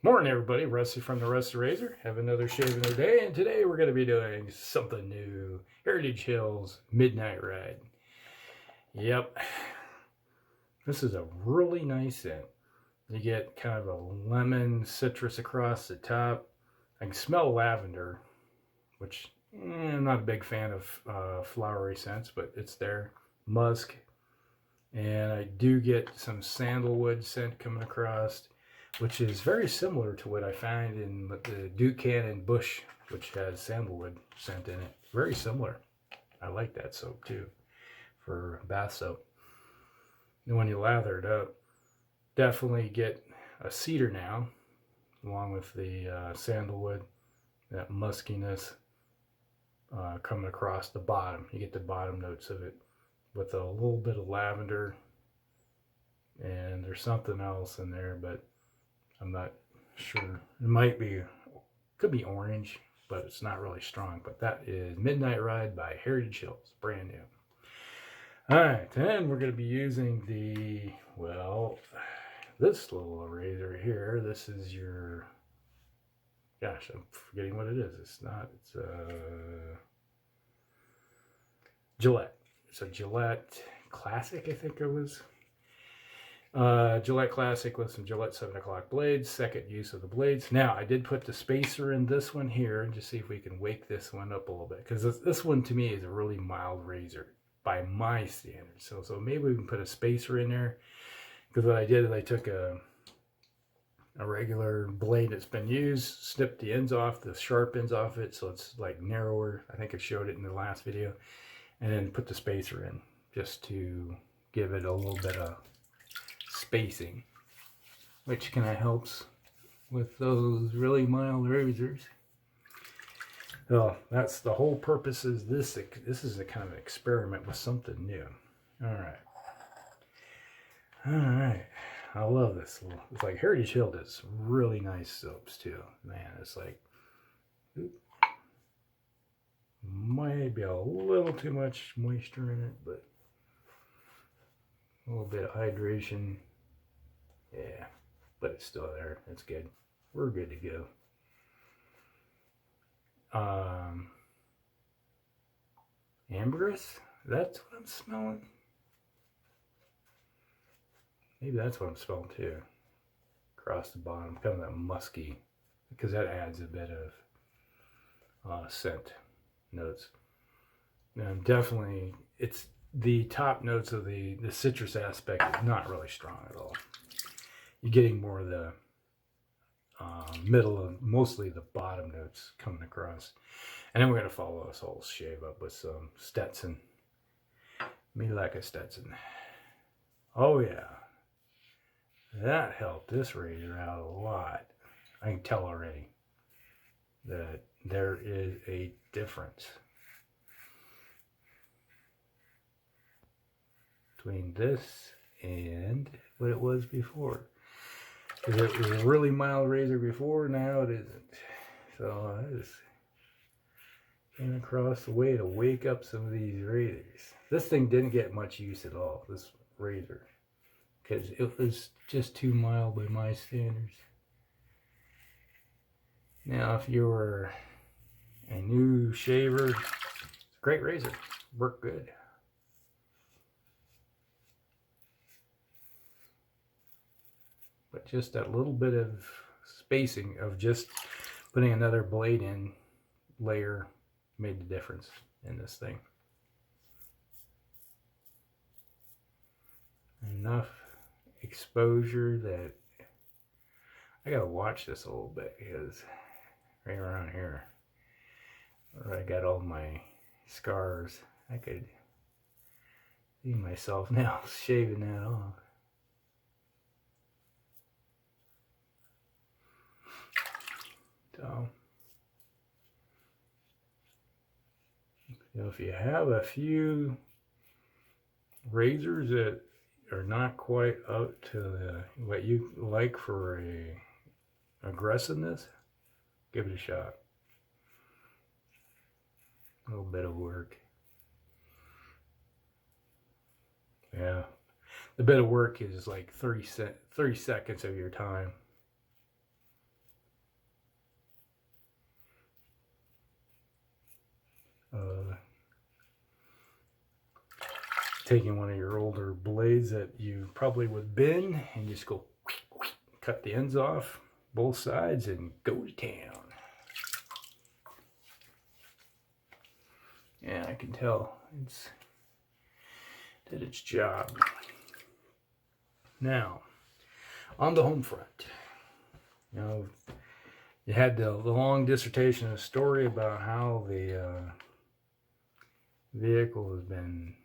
Morning, everybody. Rusty from the Rusty Razor. Have another shave in a day, and today we're going to be doing something new. Heritage Hills Midnight Ride. Yep. This is a really nice scent. You get kind of a lemon citrus across the top. I can smell lavender, which I'm not a big fan of flowery scents, but it's there. Musk. And I do get some sandalwood scent coming across, which is very similar to what I find in the Duke Cannon Bush, which has sandalwood scent in it. Very similar. I like that soap too, for bath soap. And when you lather it up, definitely get a cedar now, along with the sandalwood, that muskiness coming across the bottom. You get the bottom notes of it with a little bit of lavender, and there's something else in there, but I'm not sure. It might be, could be orange, but it's not really strong. But that is Midnight Ride by Heritage Hills, brand new. All right, then we're going to be using this little razor here. This is your, gosh, I'm forgetting what it is. It's Gillette. It's a Gillette Classic, I think it was. Gillette Classic with some Gillette 7 o'clock blades, second use of the blades. Now, I did put the spacer in this one here, and just see if we can wake this one up a little bit, because this one to me is a really mild razor by my standards. So maybe we can put a spacer in there, because what I did is I took a regular blade that's been used, snipped the ends off, the sharp ends off it, so it's like narrower. I think I showed it in the last video, and then put the spacer in just to give it a little bit of spacing, which kind of helps with those really mild razors. Well, that's the whole purpose. Is this is a kind of an experiment with something new. All right. I love this. It's like Heritage Hill does really nice soaps too. Man, it's like might be a little too much moisture in it, but a little bit of hydration. Yeah, but it's still there. It's good. We're good to go. Ambergris? That's what I'm smelling. Maybe that's what I'm smelling too. Across the bottom, kind of that musky, because that adds a bit of scent notes. And definitely, it's the top notes of the citrus aspect is not really strong at all. You're getting more of the middle and mostly the bottom notes coming across. And then we're going to follow this whole shave up with some Stetson. Me like a Stetson. Oh yeah. That helped this razor out a lot. I can tell already that there is a difference between this and what it was before. Because it was a really mild razor before, now it isn't. So I just came across a way to wake up some of these razors. This thing didn't get much use at all, this razor, because it was just too mild by my standards. Now, if you were a new shaver, it's a great razor, work good. But just that little bit of spacing of just putting another blade in layer made the difference in this thing. Enough exposure that I gotta watch this a little bit, because right around here where I got all my scars, I could see myself now shaving that off. So, if you have a few razors that are not quite up to what you like for a aggressiveness, give it a shot. A little bit of work. Yeah, the bit of work is like 30 seconds of your time. taking one of your older blades that you probably would bend and just go cut the ends off both sides and go to town. Yeah, I can tell it's did its job. Now, on the home front, you know, you had the long dissertation of story about how the vehicle has been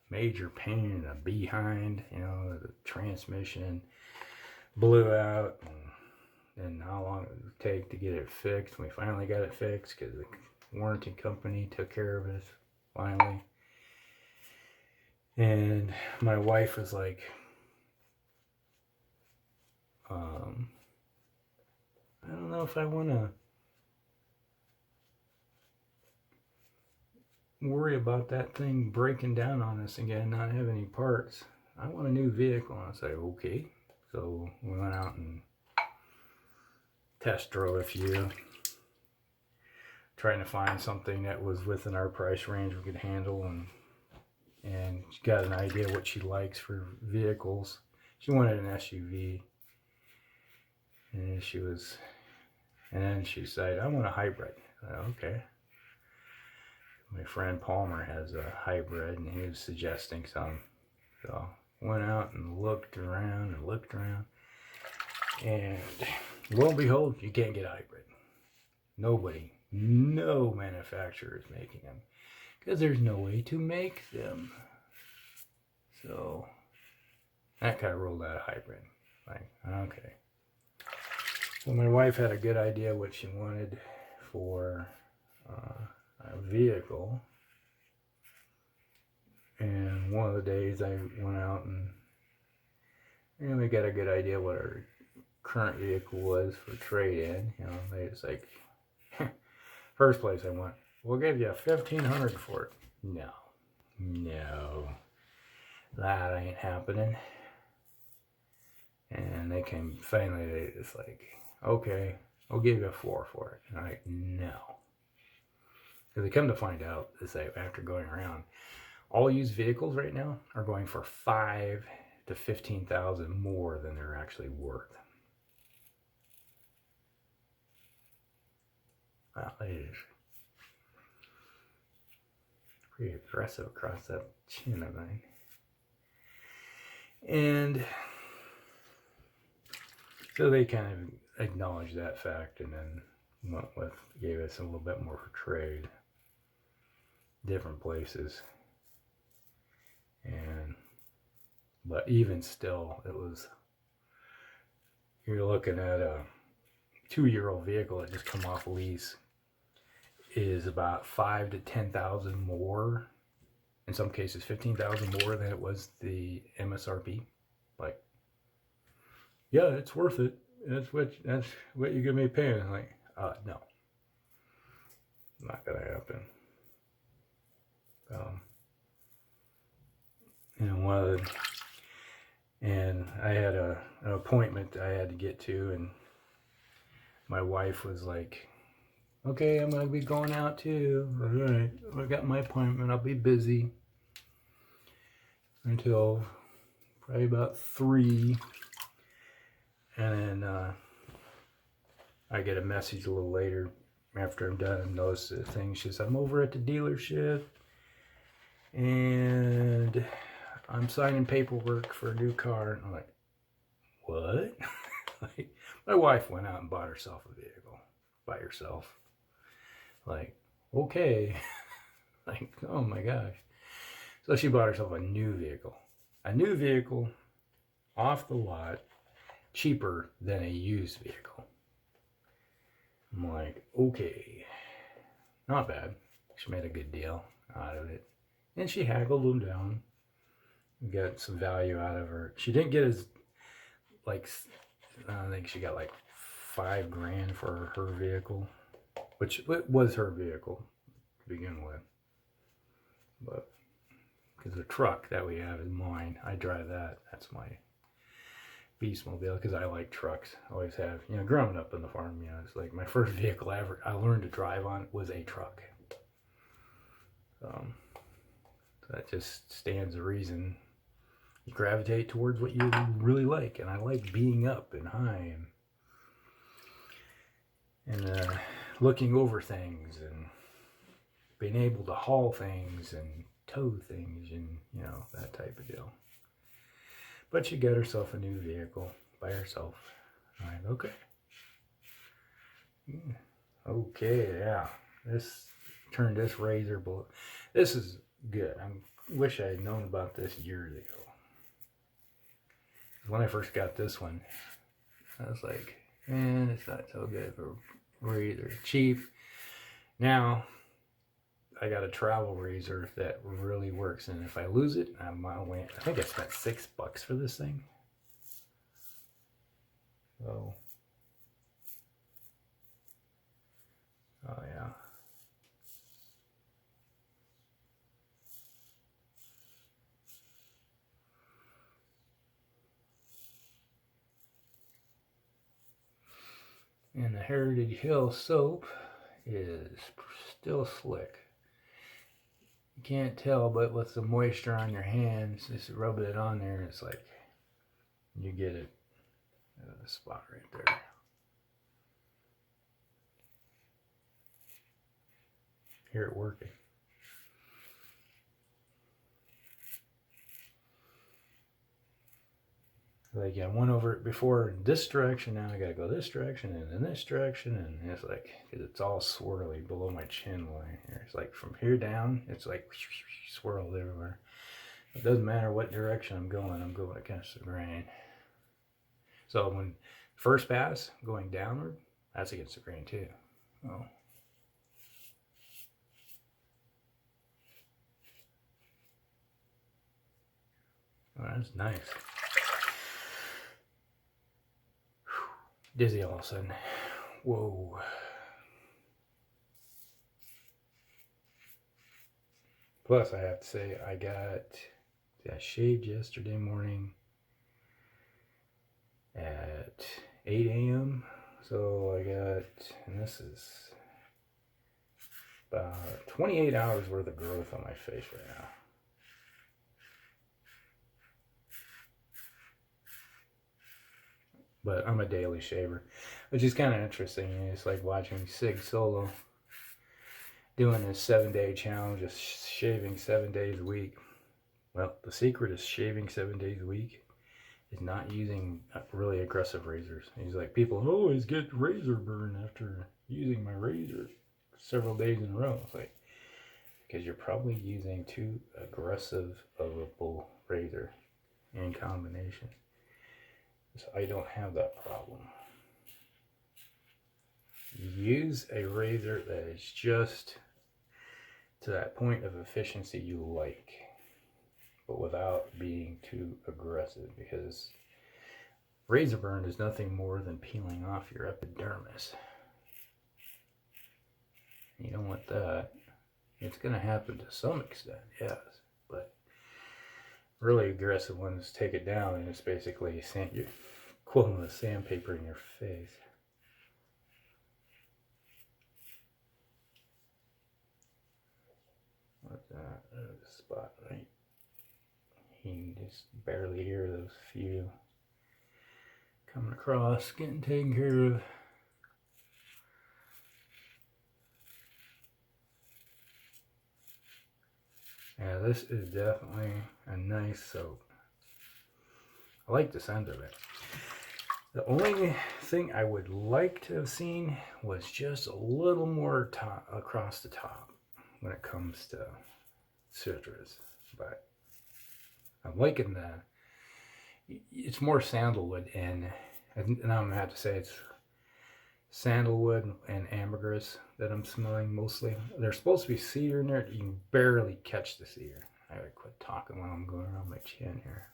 major pain in the behind. You know, the transmission blew out, and how long it would take to get it fixed. We finally got it fixed because the warranty company took care of it finally. And my wife was like, I don't know if I want to worry about that thing breaking down on us again, not have any parts. I want a new vehicle. And I was like, okay. So we went out and test drove a few, trying to find something that was within our price range we could handle, and she got an idea what she likes for vehicles. She wanted an SUV, and then she decided, I want a hybrid. Okay. My friend Palmer has a hybrid, and he was suggesting some. So went out and looked around, and lo and behold, you can't get a hybrid. Nobody, no manufacturer is making them, because there's no way to make them. So that kind of ruled out a hybrid. Like, okay. So my wife had a good idea what she wanted for a vehicle, and one of the days I went out and we got a good idea what our current vehicle was for trade-in. You know, they was like, first place I went, we'll give you $1,500 for it. No, that ain't happening. And they came, finally they just like, okay, I'll give you $4,000 for it. And I'm like, no. Because they come to find out, is that after going around, all used vehicles right now are going for $5,000 to $15,000 more than they're actually worth. Wow, it is pretty aggressive across that chin of mine. And so they kind of acknowledged that fact, and then went with, gave us a little bit more for trade, different places. And but even still, it was, you're looking at a 2-year-old vehicle that just come off lease is about $5,000 to $10,000 more, in some cases $15,000 more than it was the MSRP. Like, yeah, it's worth it. That's what you're gonna be paying. I'm like, no, not gonna happen. And I had an appointment I had to get to, and my wife was like, okay, I'm gonna be going out too. All right, I got my appointment. I'll be busy until probably about 3, and then I get a message a little later after I'm done and notice the thing. She says, I'm over at the dealership and I'm signing paperwork for a new car. And I'm like, what? Like, my wife went out and bought herself a vehicle by herself. Like, okay. Like, oh my gosh. So she bought herself a new vehicle. A new vehicle off the lot, cheaper than a used vehicle. I'm like, okay, not bad. She made a good deal out of it. And she haggled them down. Got some value out of her. She didn't get as, like, I think she got like $5,000 for her vehicle, which was her vehicle to begin with. But because the truck that we have is mine, I drive that. That's my Beastmobile, because I like trucks. Always have. You know, growing up on the farm, you know, it's like my first vehicle I learned to drive on was a truck. So that just stands to reason you gravitate towards what you really like. And I like being up and high and looking over things and being able to haul things and tow things and, you know, that type of deal. But she got herself a new vehicle by herself. I'm like, okay. Okay, yeah. Turned this razor bullet. This is good. I wish I had known about this years ago. When I first got this one, I was like, man, it's not so good for razor. Cheap. Now, I got a travel razor that really works, and if I lose it, I think I spent $6 for this thing. So, oh yeah. And the Heritage Hill soap is still slick. You can't tell, but with the moisture on your hands, just rub it on there, it's like you get it. The spot right there. Hear it working. Like I went over it before in this direction, now I gotta go this direction and in this direction, and it's like, it's all swirly below my chin line here. It's like from here down, it's like swirled everywhere. It doesn't matter what direction I'm going against the grain. So when first pass, going downward, that's against the grain too. Oh. Oh, that's nice. Dizzy all of a sudden. Whoa. Plus, I have to say, I shaved yesterday morning at 8 a.m. So I got, and this is about 28 hours worth of growth on my face right now. But I'm a daily shaver, which is kind of interesting. It's like watching Sig Solo doing this 7-day challenge, just shaving 7 days a week. Well, the secret is shaving 7 days a week is not using really aggressive razors. He's like, people always get razor burn after using my razor several days in a row. It's like, because you're probably using too aggressive of a bull razor in combination. So I don't have that problem. Use a razor that is just to that point of efficiency you like, but without being too aggressive, because razor burn is nothing more than peeling off your epidermis. You don't want that. It's going to happen to some extent, yes, but really aggressive ones take it down, and it's basically you're equivalent of sandpaper in your face. What's that? There's a spot, right? You can just barely hear those few coming across, getting taken care of. Yeah, this is definitely a nice soap. I like the scent of it. The only thing I would like to have seen was just a little more across the top when it comes to citrus. But I'm liking that. It's more sandalwood, and I'm going to have to say it's sandalwood and ambergris that I'm smelling mostly. There's supposed to be cedar in there. You can barely catch the cedar. I gotta quit talking when I'm going around my chin here.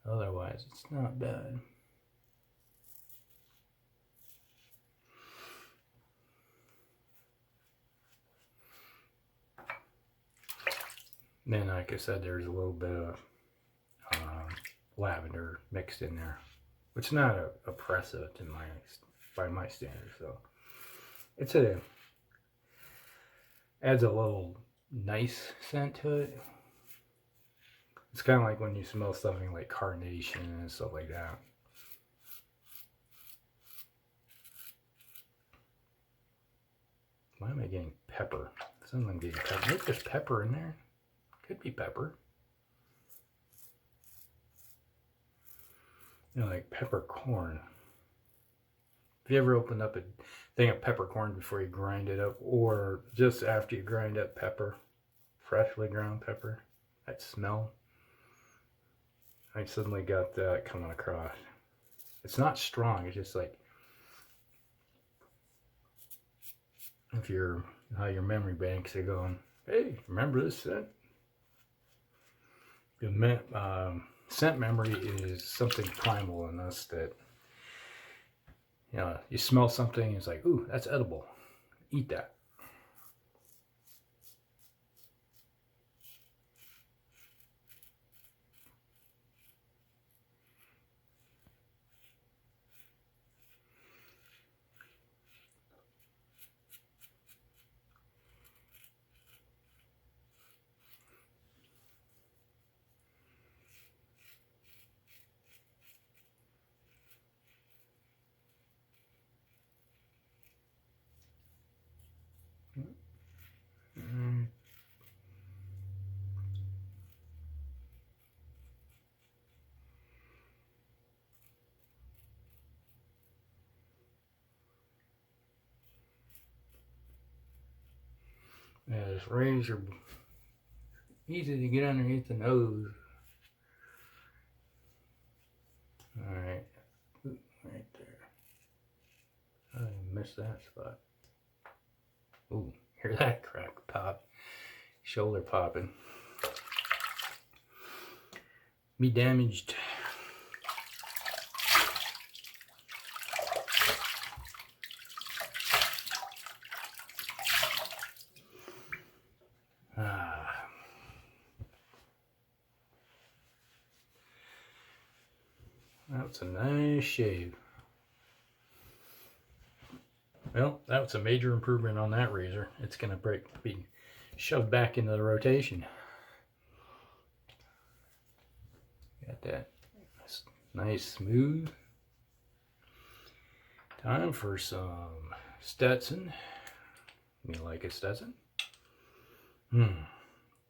Otherwise, it's not bad. Then, like I said, there's a little bit of lavender mixed in there. which is not oppressive to by my standards. So it's adds a little nice scent to it. It's kind of like when you smell something like carnation and stuff like that. Why am I getting pepper? Something I'm getting pepper. Maybe there's pepper in there. Could be pepper. You know, like peppercorn. Have you ever opened up a thing of peppercorn before you grind it up, or just after you grind up pepper, freshly ground pepper? That smell. I suddenly got that coming across. It's not strong. It's just like, if you're how your memory banks are going, hey, remember this scent? The scent memory is something primal in us that, you know, you smell something, it's like, ooh, that's edible. Eat that. Yeah, this razor, easy to get underneath the nose. Alright, right there. I missed that spot. Ooh, hear that crack pop. Shoulder popping. Me damaged. That's a nice shave. Well, that's a major improvement on that razor. It's going to be shoved back into the rotation. Got that nice smooth. Time for some Stetson. You like a Stetson? Yeah,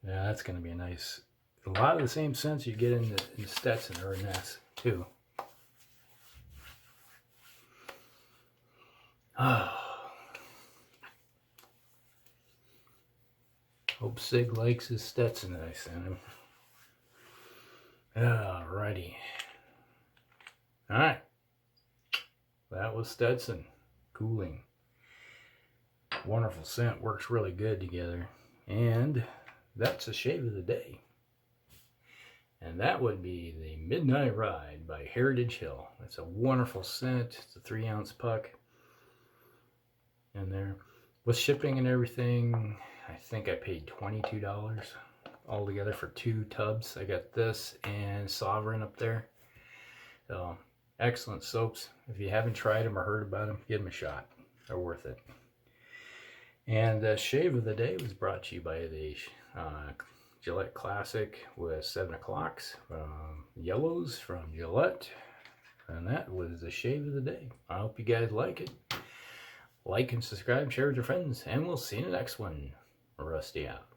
that's going to be a nice. A lot of the same scents you get in Stetson are in this too. Hope Sig likes his Stetson that I sent him. Alrighty. Alright. That was Stetson. Cooling. Wonderful scent. Works really good together. And that's the shave of the day. And that would be the Midnight Ride by Heritage Hill. It's a wonderful scent. It's a 3-ounce puck in there. With shipping and everything, I think I paid $22 altogether for 2 tubs. I got this and Sovereign up there. So, excellent soaps. If you haven't tried them or heard about them, give them a shot. They're worth it. And the shave of the day was brought to you by the Gillette Classic with 7 o'clocks. Yellows from Gillette. And that was the shave of the day. I hope you guys like it. Like and subscribe, share with your friends, and we'll see you in the next one. Rusty out.